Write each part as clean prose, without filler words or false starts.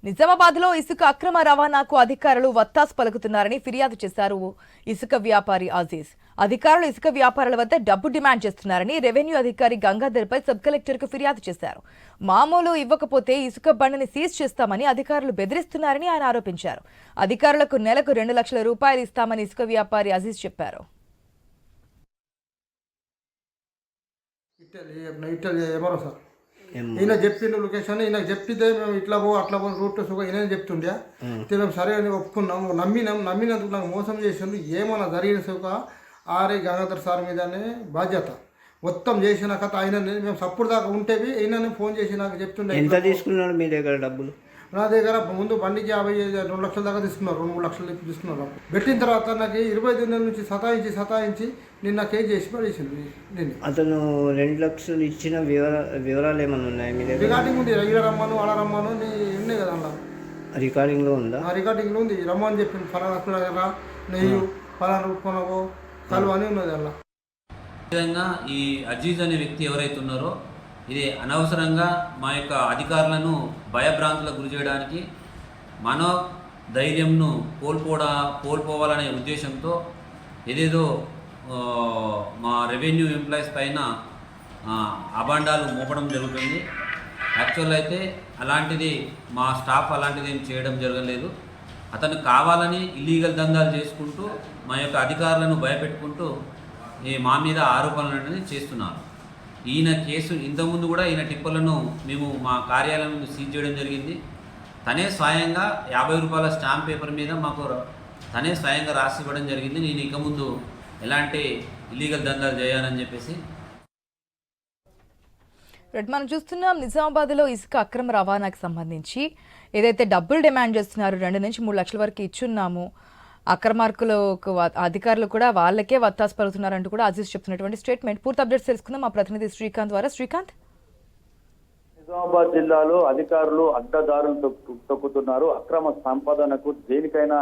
నిజామాబాద్లో ఇసుక అక్రమ రవాణాకు అధికారులు వత్తాసు పలుకుతున్నారని ఫిర్యాదు చేశారు ఇసుక వ్యాపారి అజీజ్. అధికారులు ఇసుక వ్యాపారుల వద్ద డబ్బు డిమాండ్ చేస్తున్నారని రెవెన్యూ అధికారి గంగాధర్పై సబ్ కలెక్టర్కు ఫిర్యాదు చేశారు. మామూలు ఇవ్వకపోతే ఇసుక బండిని సీజ్ చేస్తామని అధికారులు బెదిరిస్తున్నారని ఆయన ఆరోపించారు. అధికారులకు నెలకు 2 లక్షల రూపాయలు ఇస్తామని ఇసుక వ్యాపారి అజీజ్ చెప్పారు. ఈయన చెప్పిండు లొకేషన్, ఈయన చెప్పితే మేము ఇట్లా పో అట్లా పో రూట్ సుఖం ఈయన చెప్తుండే మేము సరే అని ఒప్పుకున్నాము. నమ్మినందుకు నాకు మోసం చేసిండు. ఏమన్నా జరిగిన సుఖ ఆర్ఐ గంగాధర్ సార్ మీదనే బాధ్యత మొత్తం చేసిన కథ. ఆయన మేము సప్పుడు దాకా ఉంటేవి ఈయనని ఫోన్ చేసి నాకు చెప్తుండే. ఎంత తీసుకున్నాడు మీ దగ్గర డబ్బులు? నా దగ్గర ముందు బండికి 2 లక్షల దాకా తీసుకున్నారు, 2-3 లక్షలు తీసుకున్నారు. పెట్టిన తర్వాత నాకు 20 దినాల నుంచి సతాయించి నిన్న కేసు చేసి పడేసింది. నేను అతను 2 లక్షలు ఇచ్చిన వివరాలు ఏమైనా ఉన్నాయి మీ దగ్గర? రికార్డింగ్ ఉంది, ఇలా రమ్మను అలా రమ్మను ఉన్నాయి కదా అలా రికార్డింగ్లో ఉందా? రికార్డింగ్లో ఉంది. రమ్మని చెప్పింది, ఫలానా నెయ్యి ఫలానా కొనవో కలువ అని ఉన్నది అలా. విధంగా ఈ అజీజ్ అనే వ్యక్తి ఎవరైతే ఉన్నారో ఇది అనవసరంగా మా యొక్క అధికారులను భయభ్రాంతులకు గురి చేయడానికి మనో ధైర్యంను కోల్పోవాలనే ఉద్దేశంతో ఏదేదో మా రెవెన్యూ ఎంప్లాయీస్ పైన అభాండాలు మోపడం జరుగుతుంది. యాక్చువల్ అయితే అలాంటిది మా స్టాఫ్ అలాంటిది ఏం చేయడం జరగలేదు. అతను కావాలని ఇల్లీగల్ దందాలు చేసుకుంటూ మా యొక్క అధికారులను భయపెట్టుకుంటూ మా మీద ఆరోపణలు అనేది చేస్తున్నారు. ఈయన కేసు ఇంతకుముందు కూడా ఈయన టిప్పర్లను మేము మా కార్యాలయం సీజ్ చేయడం జరిగింది. తనే స్వయంగా 50 రూపాయల స్టాంప్ పేపర్ మీద మాకు తనే స్వయంగా రాసి ఇవ్వడం జరిగింది. నేను ఇక ముందు ఎలాంటి ఇల్లీగల్ దందాలు చేయాలని చెప్పేసి. మనం చూస్తున్నాం నిజామాబాద్లో ఇసుక అక్రమ రవాణాకు సంబంధించి ఏదైతే డబ్బులు డిమాండ్ చేస్తున్నారు, 2 నుంచి 3 లక్షల వరకు ఇచ్చున్నాము, అక్రమార్కులకు అధికారులు కూడా వాళ్ళకే వత్తాసు పలుకుతున్నారంటూ కూడా అజీజ్ చెప్తున్నటువంటి స్టేట్మెంట్. పూర్తి అప్డేట్స్ తెలుసుకుందాం మా ప్రతినిధి శ్రీకాంత్ ద్వారా. శ్రీకాంత్, నిజామాబాద్ జిల్లాలో అధికారులు అడ్డదారులు తొక్కుతున్నారు. అక్రమ సంపాదనకు దేనికైనా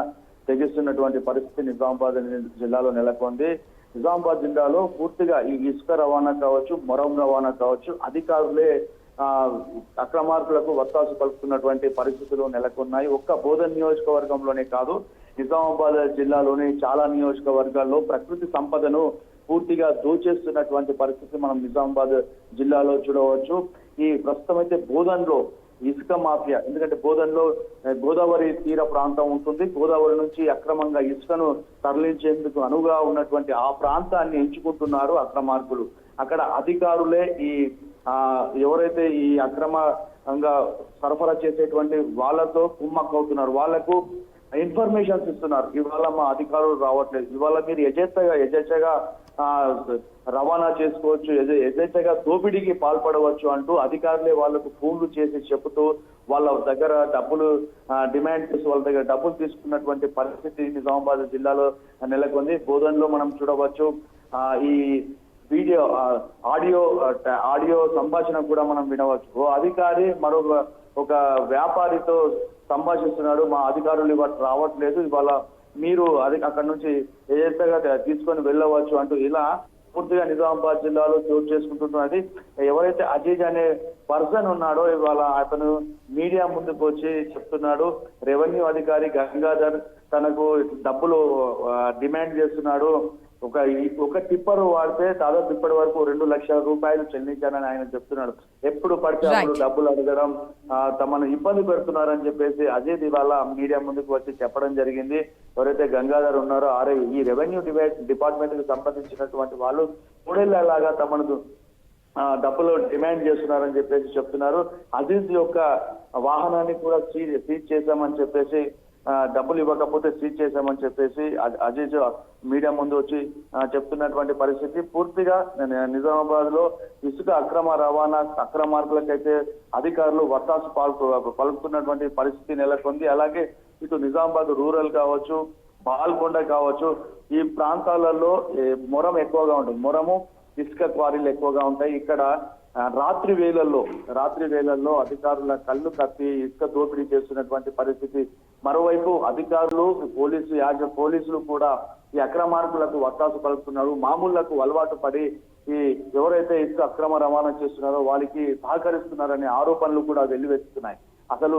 తెగిస్తున్నటువంటి పరిస్థితి నిజామాబాద్ జిల్లాలో నెలకొంది. నిజామాబాద్ జిల్లాలో పూర్తిగా ఈ ఇసుక రవాణా కావచ్చు, మొరం రవాణా కావచ్చు, అధికారులే అక్రమార్కులకు వత్తాసు పలుకుతున్నటువంటి పరిస్థితులు నెలకొన్నాయి. ఒక్క బోధన్ నియోజకవర్గంలోనే కాదు, నిజామాబాద్ జిల్లాలోని చాలా నియోజకవర్గాల్లో ప్రకృతి సంపదను పూర్తిగా దోచేస్తున్నటువంటి పరిస్థితి మనం నిజామాబాద్ జిల్లాలో చూడవచ్చు. ఈ ప్రస్తుతం అయితే బోధన్లో ఇసుక మాఫియా, ఎందుకంటే బోధన్లో గోదావరి తీర ప్రాంతం ఉంటుంది. గోదావరి నుంచి అక్రమంగా ఇసుకను తరలించేందుకు అనువుగా ఉన్నటువంటి ఆ ప్రాంతాన్ని ఎంచుకుంటున్నారు అక్రమార్కులు. అక్కడ అధికారులే ఈ ఎవరైతే ఈ అక్రమంగా సరఫరా చేసేటువంటి వాళ్ళతో కుమ్మక్కవుతున్నారు, వాళ్లకు ఇన్ఫర్మేషన్స్ ఇస్తున్నారు. ఇవాళ మా అధికారులు రావట్లేదు, ఇవాళ మీరు యజేచ్ఛగా రవాణా చేసుకోవచ్చు, యజేచ్ఛగా దోపిడీకి పాల్పడవచ్చు అంటూ అధికారులే వాళ్లకు ఫోన్లు చేసి చెబుతూ వాళ్ళ దగ్గర డబ్బులు డిమాండ్ చేసి వాళ్ళ దగ్గర డబ్బులు తీసుకున్నటువంటి పరిస్థితి నిజామాబాద్ జిల్లాలో నెలకొంది. బోధన్లో మనం చూడవచ్చు. ఈ వీడియో ఆడియో సంభాషణ కూడా మనం వినవచ్చు. ఓ అధికారి ఒక వ్యాపారితో సంభాషిస్తున్నాడు, మా అధికారులు ఇవాళ రావట్లేదు, ఇవాళ మీరు అక్కడ నుంచి ఏదైతే తీసుకొని వెళ్ళవచ్చు అంటూ ఇలా పూర్తిగా నిజామాబాద్ జిల్లాలో చోటు చేసుకుంటున్నది. ఎవరైతే అజీజ్ అనే పర్సన్ ఉన్నాడో ఇవాళ అతను మీడియా ముందుకు వచ్చి చెప్తున్నాడు, రెవెన్యూ అధికారి గంగాధర్ తనకు డబ్బులు డిమాండ్ చేస్తున్నాడు. ఒక టిప్పర్ వాడితే దాదాపు ఇప్పటి వరకు 2 లక్షల రూపాయలు చెల్లించానని ఆయన చెప్తున్నాడు. ఎప్పుడు పడితే అప్పుడు డబ్బులు అడగడం, తమను ఇబ్బంది పెడుతున్నారని చెప్పేసి అజయ్ ఇవాళ మీడియా ముందుకు వచ్చి చెప్పడం జరిగింది. ఎవరైతే గంగాధర్ ఉన్నారో ఈ రెవెన్యూ డిపార్ట్మెంట్ కి సంబంధించినటువంటి వాళ్ళు 3 ఏళ్లలాగా తమను డబ్బులు డిమాండ్ చేస్తున్నారని చెప్పేసి చెప్తున్నారు. అజీజ్ యొక్క వాహనాన్ని కూడా సీజ్ చేశామని చెప్పేసి, డబ్బులు ఇవ్వకపోతే సీజ్ చేశామని చెప్పేసి అజీజ్ మీడియా ముందు వచ్చి చెప్తున్నటువంటి పరిస్థితి. పూర్తిగా నిజామాబాద్ లో ఇసుక అక్రమ రవాణా అక్రమార్కులకైతే అధికారులు వత్తాసు పలుకుతున్నటువంటి పరిస్థితి నెలకొంది. అలాగే ఇటు నిజామాబాద్ రూరల్ కావచ్చు, బాల్కొండ కావచ్చు, ఈ ప్రాంతాలలో మొరం ఎక్కువగా ఉంటుంది. మొరము ఇసుక క్వారీలు ఎక్కువగా ఉంటాయి. ఇక్కడ రాత్రి వేళల్లో అధికారుల కళ్ళు కప్పి ఇసుక దోపిడీ చేస్తున్నటువంటి పరిస్థితి. మరోవైపు అధికారులు పోలీసులు కూడా ఈ అక్రమార్కులకు వత్తాసు పలుకుతున్నారు. మామూళ్లకు అలవాటు పడి ఈ ఎవరైతే ఇసుక అక్రమ రవాణా చేస్తున్నారో వాళ్ళకి సహకరిస్తున్నారనే ఆరోపణలు కూడా వెల్లువెత్తుతున్నాయి. అసలు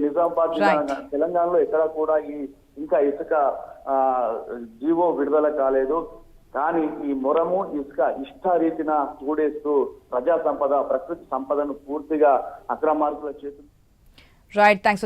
నిజామాబాద్ జిల్లా తెలంగాణలో ఎక్కడ కూడా ఇంకా ఇసుక జీవో విడుదల కాలేదు. కానీ ఈ మొరము ఇసుక ఇష్టారీతిన కూడేస్తూ ప్రజా సంపద ప్రకృతి సంపదను పూర్తిగా అక్రమార్కుల చేతులు రైట్, థ్యాంక్స్.